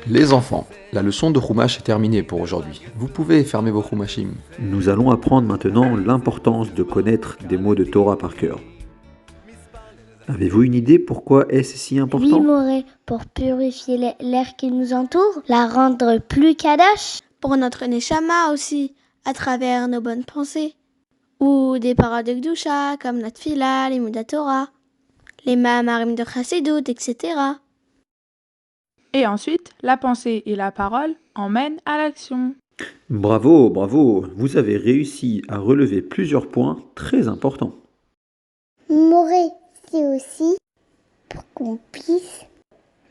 Les enfants, la leçon de Chumash est terminée pour aujourd'hui. Vous pouvez fermer vos Chumashim. Nous allons apprendre maintenant l'importance de connaître des mots de Torah par cœur. Avez-vous une idée pourquoi est-ce si important? Oui, Moré, pour purifier l'air qui nous entoure, la rendre plus kadosh. Pour notre neshama aussi, à travers nos bonnes pensées. Ou des paroles de Gdusha, comme la Tfila, les Mouda Torah, les Mahamarim de Chassidut, etc. Et ensuite, la pensée et la parole emmènent à l'action. Bravo, bravo, vous avez réussi à relever plusieurs points très importants. Moré, c'est aussi pour qu'on puisse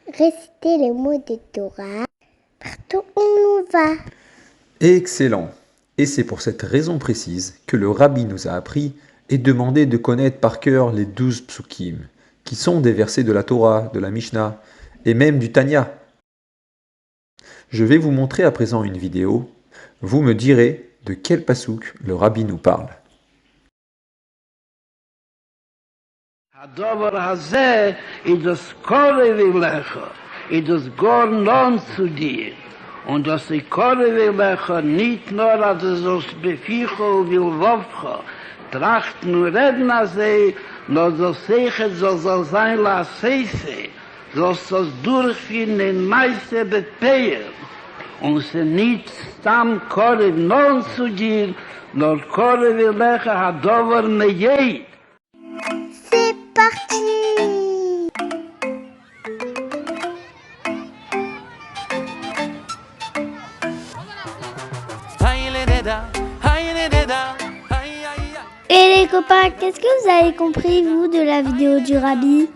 réciter les mots de Torah partout où on va. Excellent. Et c'est pour cette raison précise que le Rabbi nous a appris et demandé de connaître par cœur les 12 psukim, qui sont des versets de la Torah, de la Mishnah, et même du Tanya. Je vais vous montrer à présent une vidéo. Vous me direz de quel passouk le Rabbi nous parle. הדבר הזה ist das Korevelecha, ist das Gornon zu dir. Und das Korevelecha nicht nur, als es aus Beficha und Wilwovcha trachten und reden als nur das Sechet soll sein la Seise, soll das durchführen in Meise Bepeir. Und es ist nicht Stam Korevnon zu dir, nur Korevelecha Hadover Meyed. C'est parti! Et les copains, qu'est-ce que vous avez compris, vous, de la vidéo du Rabbi?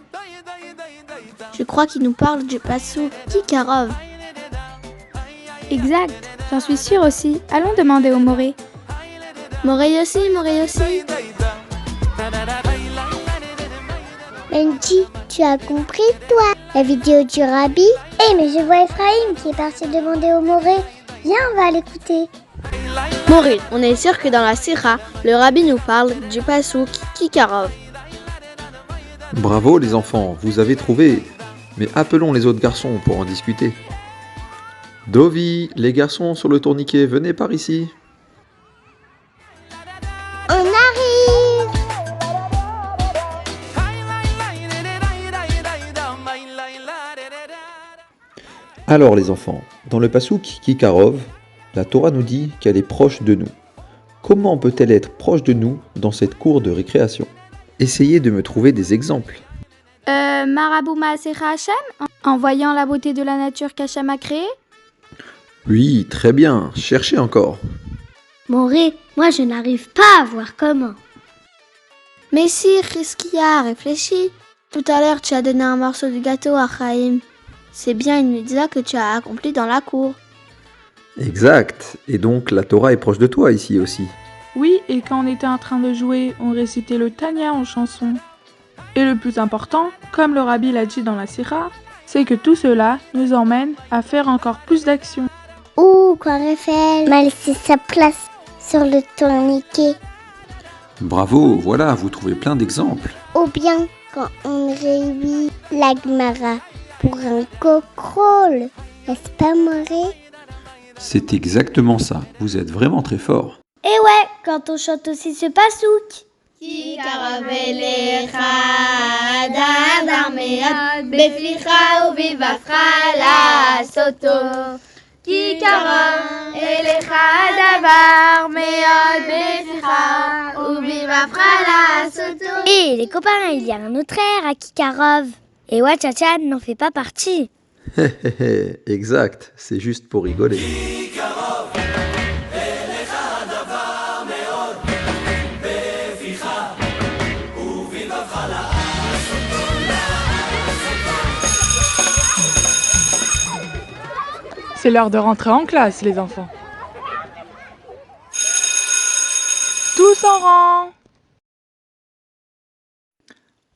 Je crois qu'il nous parle du passouk Kikarov. Exact, j'en suis sûre aussi. Allons demander au Moré. Moré aussi, Moré aussi. Benji, tu as compris, toi, la vidéo du Rabbi? Mais je vois Ephraim qui est parti demander au Moré. Viens, on va l'écouter. Moré, on est sûr que dans la Sira, le Rabbi nous parle du passouk Kikarov. Bravo les enfants, vous avez trouvé. Mais appelons les autres garçons pour en discuter. Dovi, les garçons sur le tourniquet, venez par ici. On arrive! Alors les enfants, dans le passouk Kikarov, la Torah nous dit qu'elle est proche de nous. Comment peut-elle être proche de nous dans cette cour de récréation? Essayez de me trouver des exemples. Marabou Maasecha Hachem, en voyant la beauté de la nature qu'Hachem a créée? Oui, très bien, cherchez encore. Moré, moi je n'arrive pas à voir comment. Mais si, Chizkia, réfléchis. Tout à l'heure, tu as donné un morceau de gâteau à Chaim. C'est bien une mitzvah que tu as accomplie dans la cour. Exact, et donc la Torah est proche de toi ici aussi. Oui, et quand on était en train de jouer, on récitait le Tanya en chanson. Et le plus important, comme le Rabbi l'a dit dans la Sira, c'est que tout cela nous emmène à faire encore plus d'actions. Quand Raphaël m'a laissé sa place sur le tourniquet. Bravo, voilà, vous trouvez plein d'exemples. Ou bien quand on réunit la Gemara pour un coq-roll. Est-ce pas, Moré? C'est exactement ça, vous êtes vraiment très fort. Et ouais, quand on chante aussi ce passouk. Kikarov elecha adar me'od beflicha ubivavcha lasoto. Kikarov elecha davar me'od beflicha ubivavcha lasoto. Et les copains, il y a un autre air à Kikarov. Et Wachachan n'en fait pas partie. Exact, c'est juste pour rigoler. C'est l'heure de rentrer en classe, les enfants. tous en rang.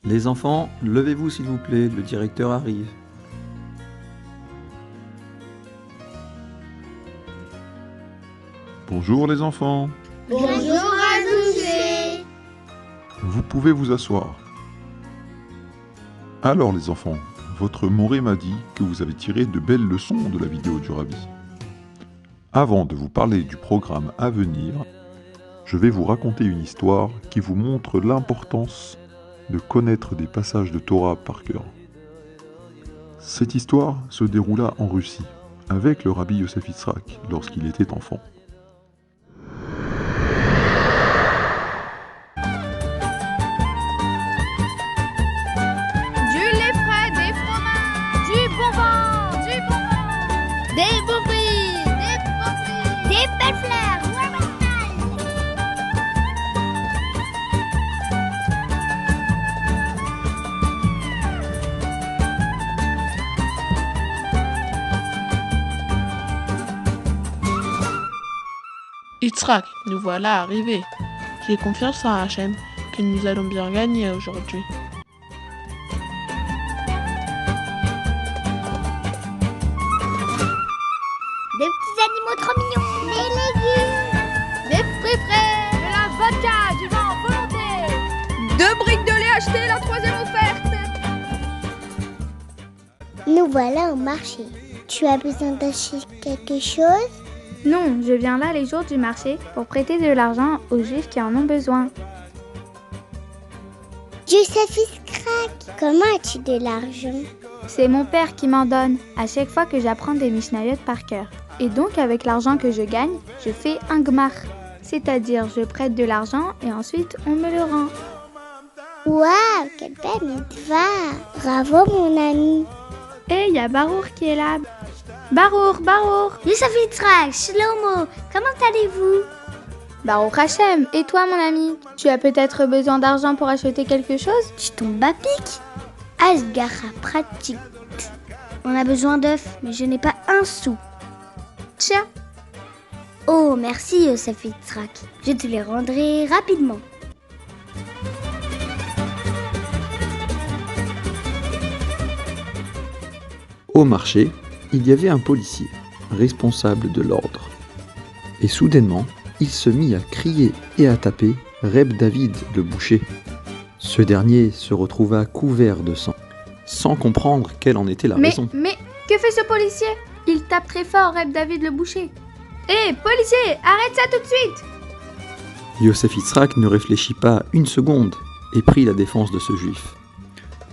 Les enfants, levez-vous s'il vous plaît, le directeur arrive. Bonjour les enfants, Bonjour à tous. vous pouvez vous asseoir. Alors les enfants, votre moré m'a dit que vous avez tiré de belles leçons de la vidéo du Rabbi. Avant de vous parler du programme à venir, je vais vous raconter une histoire qui vous montre l'importance de connaître des passages de Torah par cœur. Cette histoire se déroula en Russie, avec le Rabbi Yosef Yitzhak lorsqu'il était enfant. Du lait frais, des fromages, du bon vin, des bons prix, des belles fleurs. Yitzhak, nous voilà arrivés. J'ai confiance en Hachem que nous allons bien gagner aujourd'hui. Des petits animaux trop mignons. Des légumes. Des fruits frais, de la vodka, du vin en volonté. 2 briques de lait achetées, la 3e offerte. Nous voilà au marché. Tu as besoin d'acheter quelque chose? Non, je viens là les jours du marché pour prêter de l'argent aux juifs qui en ont besoin. Yosef Yitzhak, comment as-tu de l'argent? C'est mon père qui m'en donne à chaque fois que j'apprends des Mishnayot par cœur. Et donc avec l'argent que je gagne, je fais un gmar. C'est-à-dire je prête de l'argent et ensuite on me le rend. Waouh, quelle belle mitzvah! Bravo mon ami! Et il y a Barour qui est là. Barour! Yosef Yitzhak, Shlomo, comment allez-vous? Baruch Hashem, et toi mon ami? Tu as peut-être besoin d'argent pour acheter quelque chose? Tu tombes à pic? Asgara pratique. On a besoin d'œufs, mais je n'ai pas un sou. Tiens! Oh, merci Yosef Yitzhak. Je te les rendrai rapidement. Au marché, il y avait un policier, responsable de l'ordre. Et soudainement, il se mit à crier et à taper Reb David le boucher. Ce dernier se retrouva couvert de sang, sans comprendre quelle en était la raison. Mais, que fait ce policier? Il tape très fort Reb David le boucher. Hé, policier, arrête ça tout de suite! Yosef Yitzhak ne réfléchit pas une seconde et prit la défense de ce juif.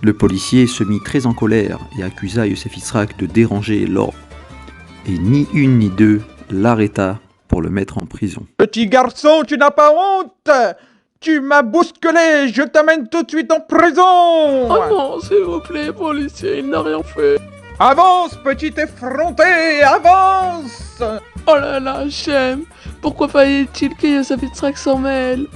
Le policier se mit très en colère et accusa Yosef Yitzhak de déranger l'ordre. Et ni une ni deux l'arrêta pour le mettre en prison. Petit garçon, tu n'as pas honte? Tu m'as bousculé, je t'amène tout de suite en prison! Oh non, s'il vous plaît, policier, il n'a rien fait. Avance, petit effronté, avance! Oh là là, Hachem, pourquoi fallait-il que Yosef Yitzhak s'en mêle?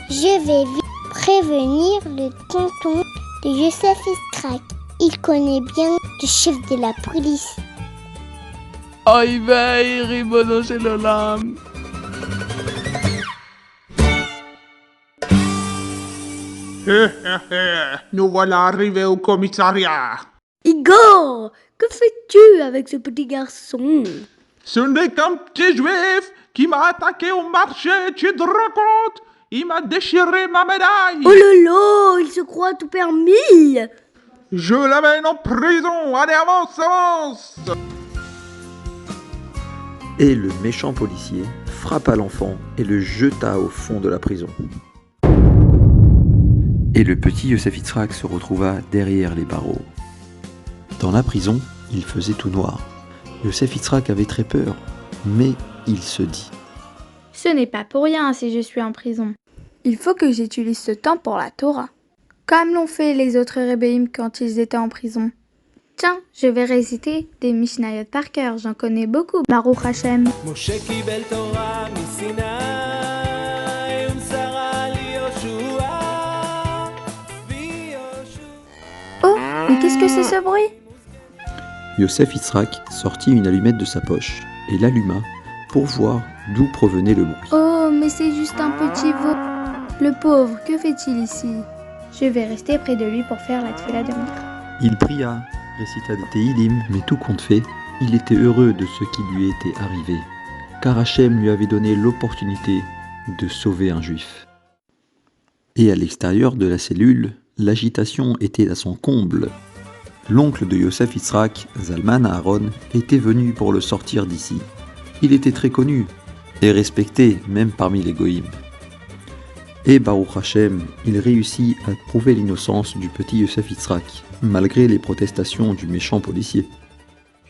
Je vais vite prévenir le tonton de Yosef Yitzhak. Il connaît bien le chef de la police. Aïe veille, ribono chez l'olam. Nous voilà arrivés au commissariat. Igor, que fais-tu avec ce petit garçon? Ce n'est qu'un petit juif qui m'a attaqué au marché, tu te rends compte? Il m'a déchiré ma médaille. Oh lolo, il se croit tout permis. Je l'amène en prison, allez avance, avance! Et le méchant policier frappa l'enfant et le jeta au fond de la prison. Et le petit Yosef Yitzhak se retrouva derrière les barreaux. Dans la prison, il faisait tout noir. Yosef Yitzhak avait très peur, mais il se dit: Ce n'est pas pour rien si je suis en prison. Il faut que j'utilise ce temps pour la Torah, comme l'ont fait les autres rébéim quand ils étaient en prison. Tiens, je vais réciter des Mishnayot par cœur, j'en connais beaucoup. Baruch Hashem. Oh, mais qu'est-ce que c'est ce bruit? Yosef Yitzhak sortit une allumette de sa poche et l'alluma pour voir d'où provenait le bruit. Oh, mais c'est juste un petit veau. Le pauvre, que fait-il ici? Je vais rester près de lui pour faire la tfila de Mincha. Il pria, récita des Tehillim, mais tout compte fait, il était heureux de ce qui lui était arrivé, car Hachem lui avait donné l'opportunité de sauver un juif. Et à l'extérieur de la cellule, l'agitation était à son comble. L'oncle de Yosef Yitzhak, Zalman Aaron, était venu pour le sortir d'ici. Il était très connu et respecté même parmi les goïms. Et Baruch Hashem, il réussit à prouver l'innocence du petit Yosef Yitzhak, malgré les protestations du méchant policier.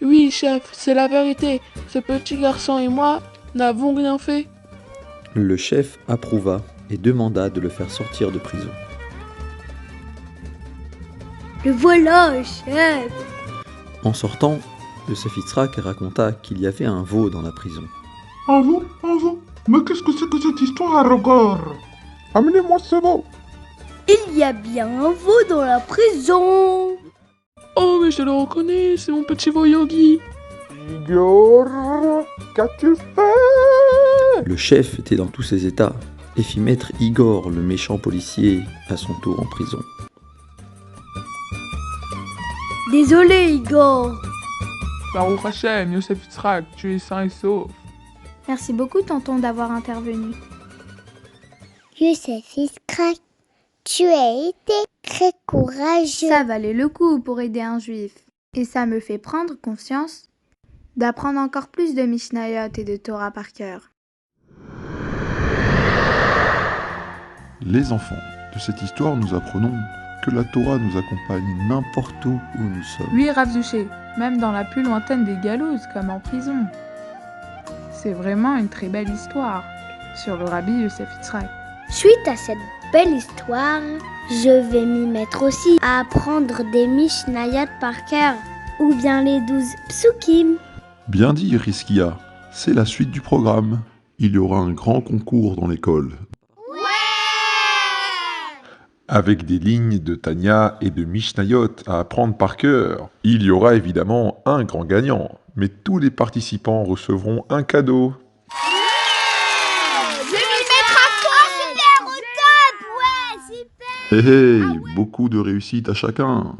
Oui, chef, c'est la vérité. Ce petit garçon et moi n'avons rien fait. Le chef approuva et demanda de le faire sortir de prison. Le voilà, chef. En sortant, Yosef Yitzhak raconta qu'il y avait un veau dans la prison. Un veau? Mais qu'est-ce que c'est que cette histoire, encore? Amenez-moi ce veau. Il y a bien un veau dans la prison. Oh, mais je le reconnais, c'est mon petit veau Yogi. Igor, qu'as-tu fait? Le chef était dans tous ses états et fit mettre Igor, le méchant policier, à son tour en prison. Désolé, Igor. Baruch Hashem, Yosef Yitzhak, tu es sain et sauf. Merci beaucoup, tonton, d'avoir intervenu. Yosef Yitzhak, tu as été très courageux. Ça valait le coup pour aider un juif. Et ça me fait prendre conscience d'apprendre encore plus de Mishnayot et de Torah par cœur. Les enfants, de cette histoire nous apprenons que la Torah nous accompagne n'importe où nous sommes. Oui, Rav Zuché, même dans la plus lointaine des galouzes, comme en prison. C'est vraiment une très belle histoire sur le rabbi Yosef Yitzhak. Suite à cette belle histoire, je vais m'y mettre aussi à apprendre des Mishnayot par cœur, ou bien les 12 psukim. Bien dit, Riskia, c'est la suite du programme. Il y aura un grand concours dans l'école. Avec des lignes de Tanya et de Mishnayot à apprendre par cœur. Il y aura évidemment un grand gagnant, mais tous les participants recevront un cadeau. Je vais mettre à fond, super, au top, ouais, super. Hé hé, beaucoup de réussite à chacun.